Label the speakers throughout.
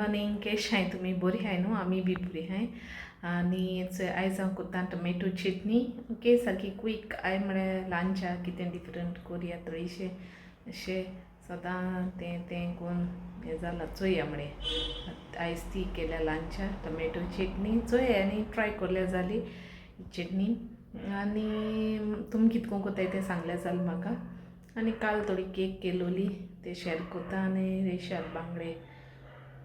Speaker 1: morning केश हाय तुमी बरी हाय न्हू आमी बी बरी हाय आनी आयज हांव कोत्ता टोमॅटो चटणी ओके सारकी क्वीक आय म्हळ्यार लंचा कितें डिफरंट कोरया थोडीशें अशें सदां तें कोन्न हें जालां चोया म्हळें आयज ती केल्या लंचा टोमॅटो चटणी चोया आनी ट्राय कोरल्या जाली चटणी आनी तुमी कितको कोत्ताय तें सांगल्यार जालें म्हाका आनी काल थोडी केक केलोली ते शेअर कोत्ता आनी रेशाद बांगडे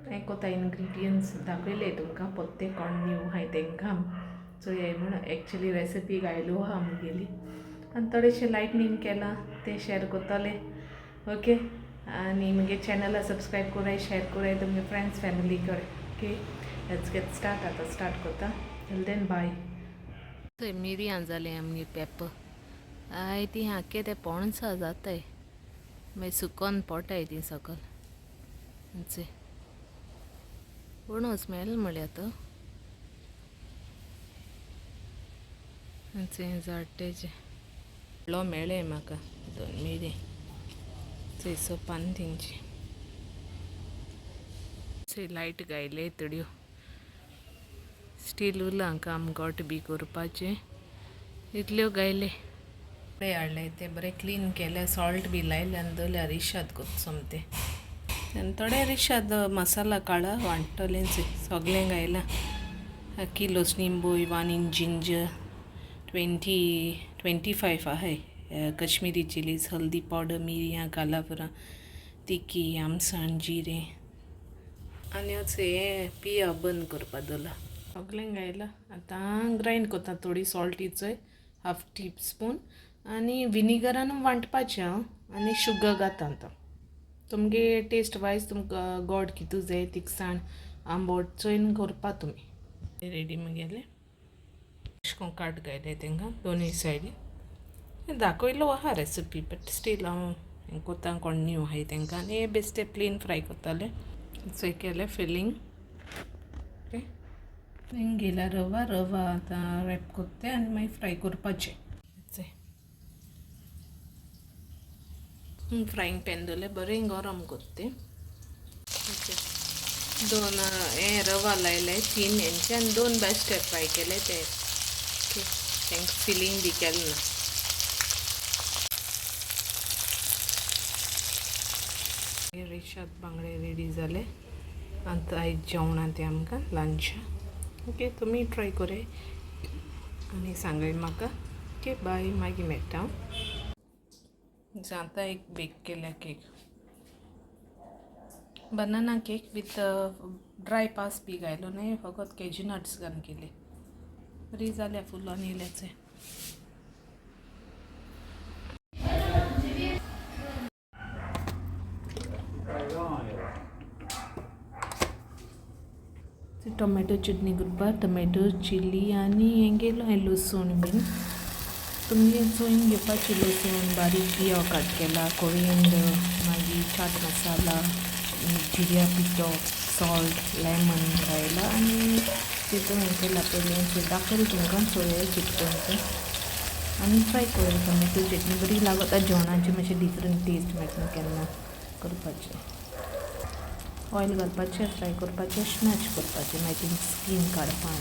Speaker 1: हें कोत्ता इनग्रिडियंट्स दाखयले तुमकां पोत्ते कोण न्यू हाय तेंकां चोया म्हण एक्चुअली रेसिपी घायलो आहा मुगेली आनी थोडेशें लायटनींग केलां तें शेअर कोत्ताले ओके आनी मुगे चॅनला सबस्क्रायब कोराय शेअर कोराय तुमगे फ्रेंड्स फॅमिली कडेन ओके लेट्स गेट स्टार्ट आतां स्टार्ट कोत्ता टिल देन बाय थंय मिरयां जालें आमगे पेपर आय ती हाके ते पणसा जाताय मागीर सुकोन पोटाय ती सकल पणस मेल म्हळ्या तो झाडटेचे लो मेळे म्हाका 2 मिरी थंय सोपान तेंची थंय लायट घायले थोड्यो स्टील उरलां काम गोट बी करपाचें इतल्यो घायले बरें हाडले ते बरें क्लीन केले सॉल्ट बी लायले आनी दवरल्यार रिशाद कोत्ता सोमते आनी थोडे रिशाद मसाला काळा वांटतलें सगळें घायलां किलोस निंबूय 1 इंच जिंजर 25 आहाय कश्मीरी चिलीज हल्दी पावडर मिरयां कालाफरां तिकी आमसाण जिरें आनी हें पिया बंद करपा दवरला सगळें घायलां आतां ग्रायंड कोत्ता थोडी सॉल्ट इचोय 1/2 टीस्पून आनी विनिगरान वांटपाचें हांव आनी शुगर घाता आतां तुमगे टेस्ट वायज तुमकां गोड कितू जाय तिखसाण आंबोट चोयन करपा तुमी रेडी मुगेलें अशें करून काट घायले तेंकां दोनूय सायडी दाखयलो आहा रेसिपी बट स्टील हांव हें कोत्ता कोण न्यू आहाय तेंकां आनी हे बेश्टे प्लेन फ्राय कोत्ताले चोय केलें फिलींग ओके हिंग गेल्या रवा आतां रॅप कोत्ते आनी मागीर फ्राय करपाचें फ्रायींग पॅन दवरलें बरें गरम कोत्ते दोन हें रवा लायले 3 हेंचे आनी 2 बेश्टे फ्राय केले ते तेंक फिलींग बी केलें ना रेशाद बांगडे रेडी जाले आतां आयज जेवणां ते आमकां लंच ओके तुमी ट्राय कोराय आनी सांगाय म्हाका ओके बाय मागीर मेळटा आतां एक बेक केल्या cake banana cake with dry पास बी घायलो न्ही फकत केजी नट्स घालून केली बरी जाल्या फुलान येयल्याचे टोमॅटो चटणी करपा टोमॅटो चिली आनी हें गेलो हांवें लसूण बीन तुमगे चोयन घेवपाची लसूण बारीक बियो कट केला कोरिएंडर मागीर चाट मसाला जिऱ्या पिठो सॉल्ट लेमन घायला आनी तितून हें केलां पयलीं दाखयलें तुमकां चोया चिकटून तें आनी फ्राय करूं टोमॅटो चटणी बरी लागता जेवणाची मातशें डिफरंट टेस्ट मेळटा केन्ना करपाचें ऑयल घालपाचें फ्राय करपाचें स्मॅश करपाचें मागीर स्कीन काडपा